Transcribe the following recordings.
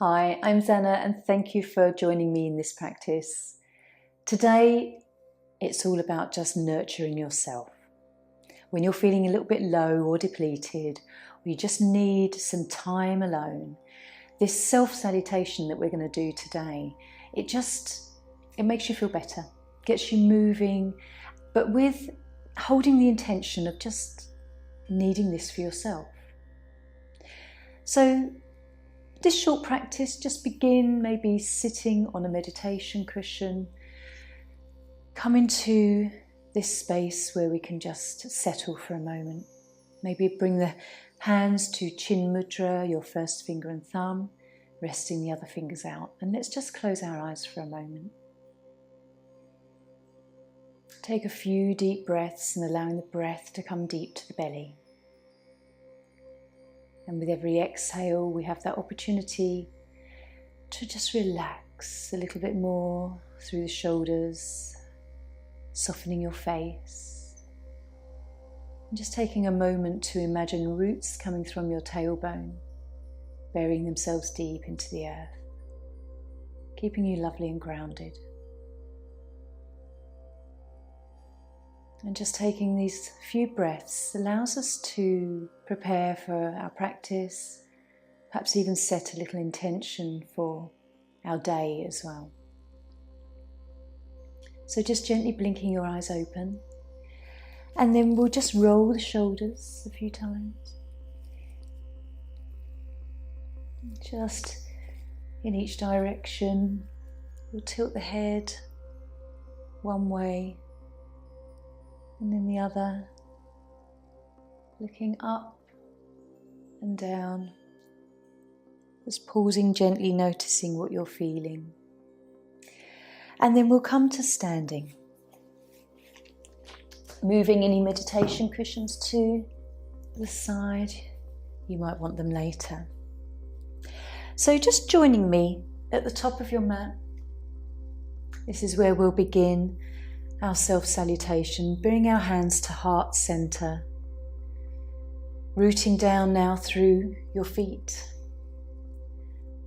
Hi, I'm Zanna and thank you for joining me in this practice. Today, it's all about just nurturing yourself. When you're feeling a little bit low or depleted, or you just need some time alone, this self-salutation that we're going to do today, it makes you feel better, gets you moving, but with holding the intention of just needing this for yourself. So, this short practice, just begin maybe sitting on a meditation cushion. Come into this space where we can just settle for a moment. Maybe bring the hands to chin mudra, your first finger and thumb, resting the other fingers out. And let's just close our eyes for a moment. Take a few deep breaths and allowing the breath to come deep to the belly. And with every exhale, we have that opportunity to just relax a little bit more through the shoulders, softening your face. And just taking a moment to imagine roots coming from your tailbone, burying themselves deep into the earth, keeping you lovely and grounded. And just taking these few breaths allows us to prepare for our practice, perhaps even set a little intention for our day as well. So just gently blinking your eyes open, and then we'll just roll the shoulders a few times. Just in each direction, we'll tilt the head one way, and then the other, looking up and down, just pausing gently, noticing what you're feeling. And then we'll come to standing, moving any meditation cushions to the side. You might want them later. So just joining me at the top of your mat. This is where we'll begin our self-salutation. Bring our hands to heart center, rooting down now through your feet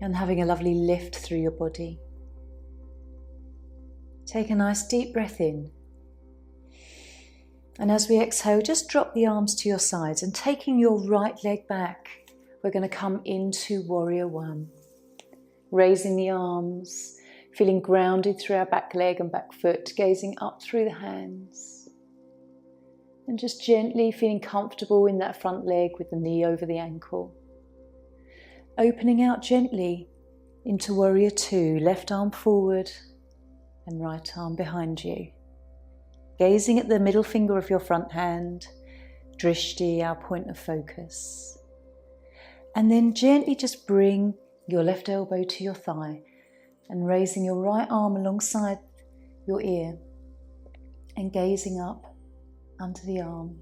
and having a lovely lift through your body. Take a nice deep breath in, and as we exhale, just drop the arms to your sides, and taking your right leg back, we're going to come into Warrior One, raising the arms, feeling grounded through our back leg and back foot, gazing up through the hands. And just gently feeling comfortable in that front leg with the knee over the ankle. Opening out gently into Warrior Two, left arm forward and right arm behind you. Gazing at the middle finger of your front hand, Drishti, our point of focus. And then gently just bring your left elbow to your thigh, and raising your right arm alongside your ear and gazing up under the arm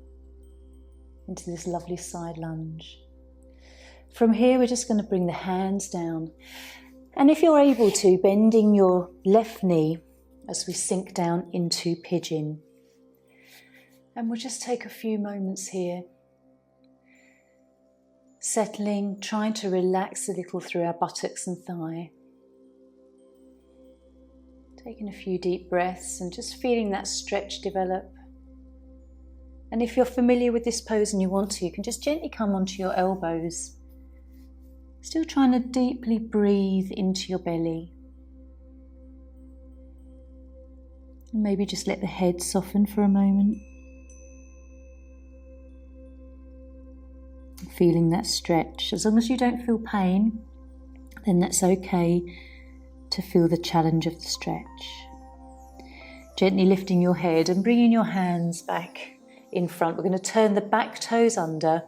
into this lovely side lunge. From here, we're just going to bring the hands down, and if you're able to, bending your left knee as we sink down into pigeon. And we'll just take a few moments here, settling, trying to relax a little through our buttocks and thigh. Taking a few deep breaths and just feeling that stretch develop. And if you're familiar with this pose and you want to, you can just gently come onto your elbows. Still trying to deeply breathe into your belly. And maybe just let the head soften for a moment. Feeling that stretch. As long as you don't feel pain, then that's okay to feel the challenge of the stretch. Gently lifting your head and bringing your hands back in front. We're going to turn the back toes under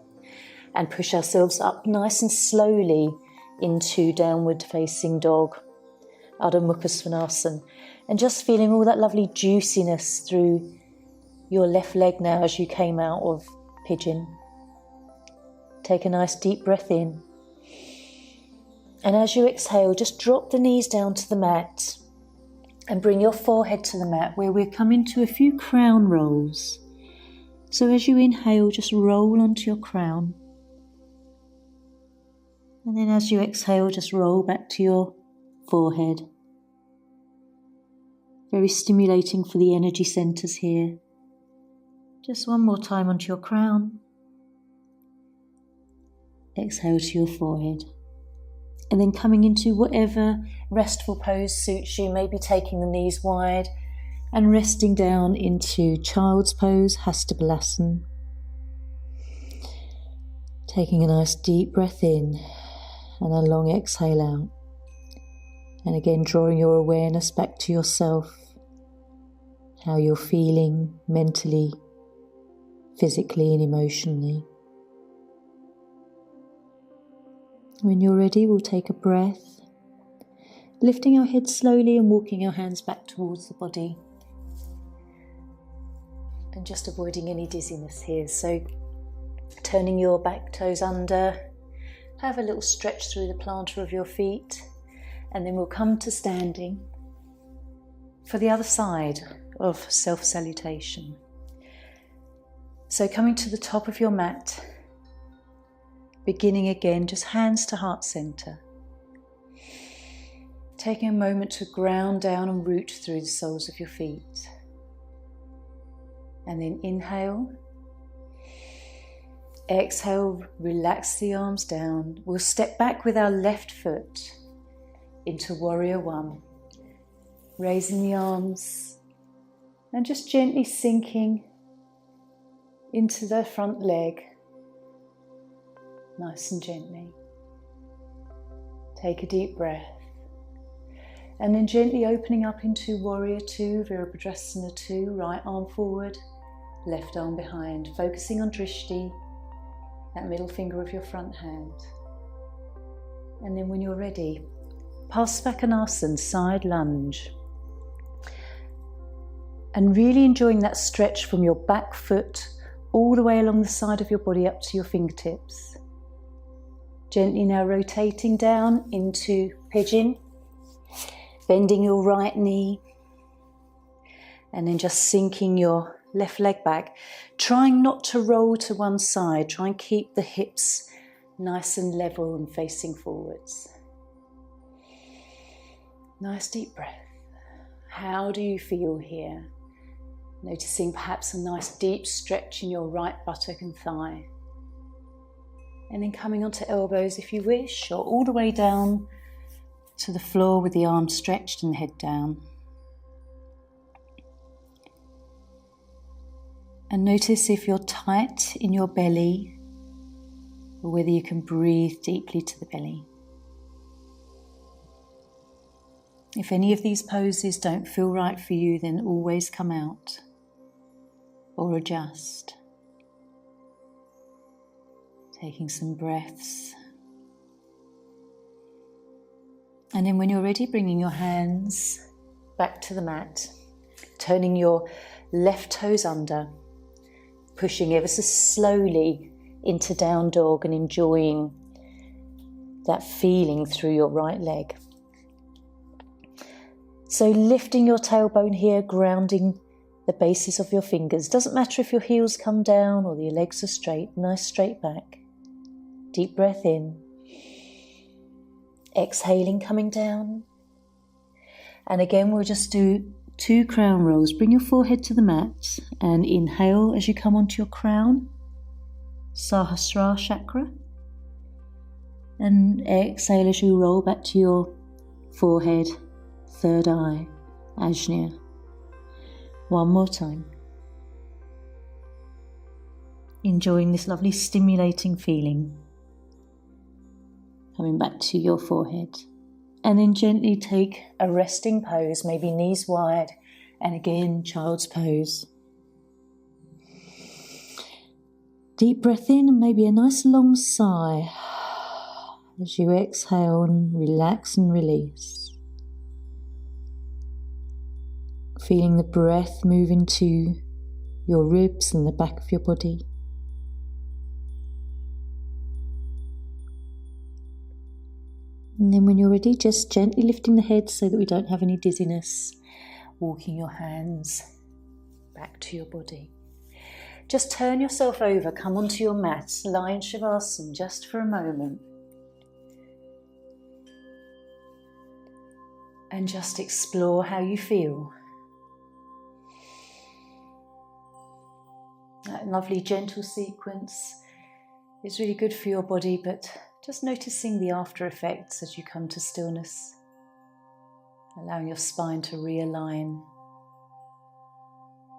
and push ourselves up nice and slowly into downward facing dog, Adho Mukha Svanasana, and just feeling all that lovely juiciness through your left leg now as you came out of pigeon. Take a nice deep breath in. And as you exhale, just drop the knees down to the mat and bring your forehead to the mat, where we're coming to a few crown rolls. So as you inhale, just roll onto your crown. And then as you exhale, just roll back to your forehead. Very stimulating for the energy centers here. Just one more time onto your crown. Exhale to your forehead. And then coming into whatever restful pose suits you, maybe taking the knees wide and resting down into child's pose, Hatha Balasana. Taking a nice deep breath in and a long exhale out. And again, drawing your awareness back to yourself, how you're feeling mentally, physically and emotionally. When you're ready, we'll take a breath, lifting our head slowly and walking our hands back towards the body. And just avoiding any dizziness here. So turning your back toes under, have a little stretch through the plantar of your feet, and then we'll come to standing for the other side of Self Salutation. So coming to the top of your mat, beginning again, just hands to heart center. Taking a moment to ground down and root through the soles of your feet. And then inhale. Exhale, relax the arms down. We'll step back with our left foot into Warrior One. Raising the arms and just gently sinking into the front leg. Nice and gently. Take a deep breath. And then gently opening up into Warrior Two, Virabhadrasana 2, right arm forward, left arm behind, focusing on Drishti, that middle finger of your front hand. And then when you're ready, Parsvakonasana, side lunge. And really enjoying that stretch from your back foot all the way along the side of your body up to your fingertips. Gently now rotating down into pigeon, bending your right knee, and then just sinking your left leg back, trying not to roll to one side. Try and keep the hips nice and level and facing forwards. Nice deep breath. How do you feel here? Noticing perhaps a nice deep stretch in your right buttock and thigh. And then coming onto elbows if you wish, or all the way down to the floor with the arms stretched and the head down. And notice if you're tight in your belly or whether you can breathe deeply to the belly. If any of these poses don't feel right for you, then always come out or adjust. Taking some breaths. And then when you're ready, bringing your hands back to the mat, turning your left toes under, pushing ever so slowly into down dog and enjoying that feeling through your right leg. So lifting your tailbone here, grounding the bases of your fingers. Doesn't matter if your heels come down or your legs are straight, nice straight back. Deep breath in. Exhaling, coming down. And again, we'll just do 2 crown rolls. Bring your forehead to the mat and inhale as you come onto your crown, Sahasrara chakra. And exhale as you roll back to your forehead, third eye, Ajna. One more time. Enjoying this lovely stimulating feeling. Coming back to your forehead. And then gently take a resting pose, maybe knees wide, and again, child's pose. Deep breath in and maybe a nice long sigh as you exhale and relax and release. Feeling the breath move into your ribs and the back of your body. And then when you're ready, just gently lifting the head so that we don't have any dizziness. Walking your hands back to your body. Just turn yourself over, come onto your mat, lie in Shavasana just for a moment. and just explore how you feel. That lovely gentle sequence is really good for your body, but just noticing the after effects as you come to stillness, allowing your spine to realign,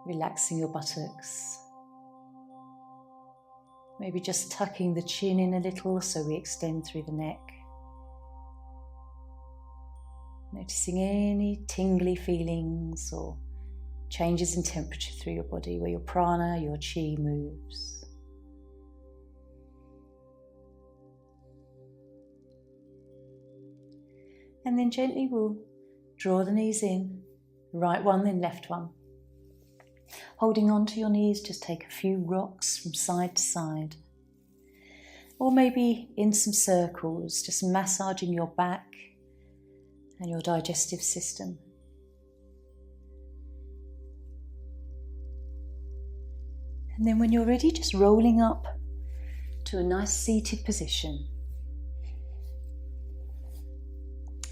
relaxing your buttocks, maybe just tucking the chin in a little so we extend through the neck. Noticing any tingly feelings or changes in temperature through your body where your prana, your chi moves. And then gently we'll draw the knees in, right one then left one. Holding on to your knees, just take a few rocks from side to side. Or maybe in some circles, just massaging your back and your digestive system. And then when you're ready, just rolling up to a nice seated position.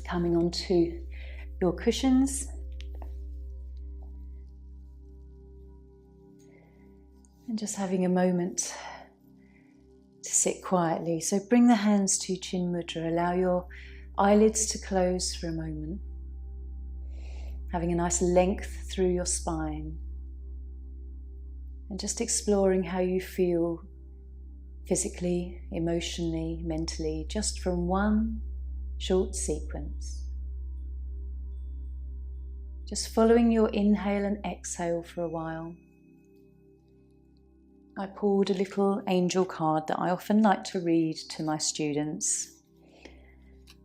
Coming onto your cushions. And just having a moment to sit quietly. So bring the hands to Chin Mudra. Allow your eyelids to close for a moment. Having a nice length through your spine. And just exploring how you feel physically, emotionally, mentally, just from one short sequence. Just following your inhale and exhale for a while. I pulled a little angel card that I often like to read to my students.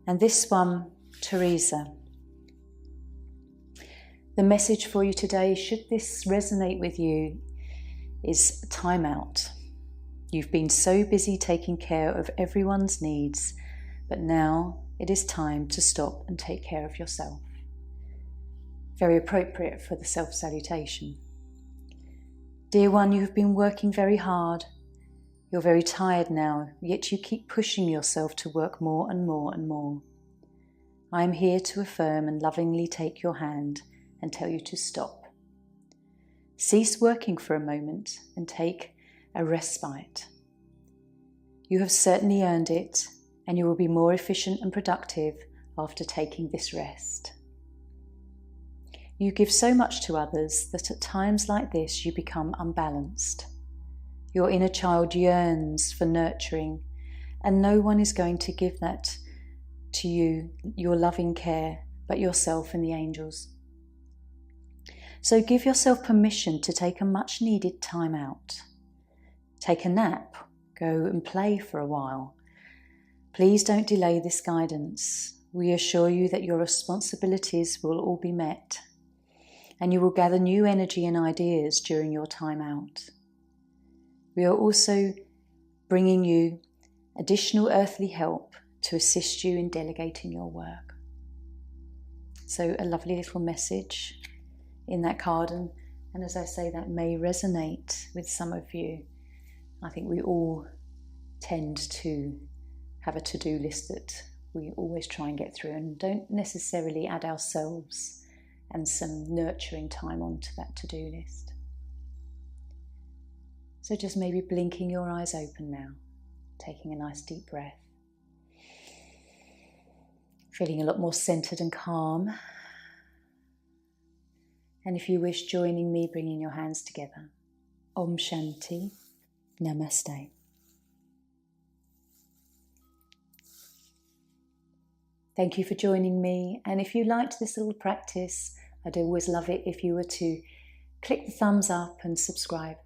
And this one, Teresa. The message for you today, should this resonate with you, is time out. You've been so busy taking care of everyone's needs, but now it is time to stop and take care of yourself. Very appropriate for the Self Salutation. Dear one, you have been working very hard. You're very tired now, yet you keep pushing yourself to work more and more and more. I am here to affirm and lovingly take your hand and tell you to stop. Cease working for a moment and take a respite. You have certainly earned it, and you will be more efficient and productive after taking this rest. You give so much to others that at times like this you become unbalanced. Your inner child yearns for nurturing, and no one is going to give that to you, your loving care, but yourself and the angels. So give yourself permission to take a much needed time out. Take a nap, go and play for a while. Please don't delay this guidance. We assure you that your responsibilities will all be met, and you will gather new energy and ideas during your time out. We are also bringing you additional earthly help to assist you in delegating your work. So a lovely little message in that card, and as I say, that may resonate with some of you. I think we all tend to have a to-do list that we always try and get through and don't necessarily add ourselves and some nurturing time onto that to-do list. So just maybe blinking your eyes open now, taking a nice deep breath, feeling a lot more centered and calm. And if you wish, joining me, bringing your hands together. Om Shanti, Namaste. Thank you for joining me. And if you liked this little practice, I'd always love it if you were to click the thumbs up and subscribe.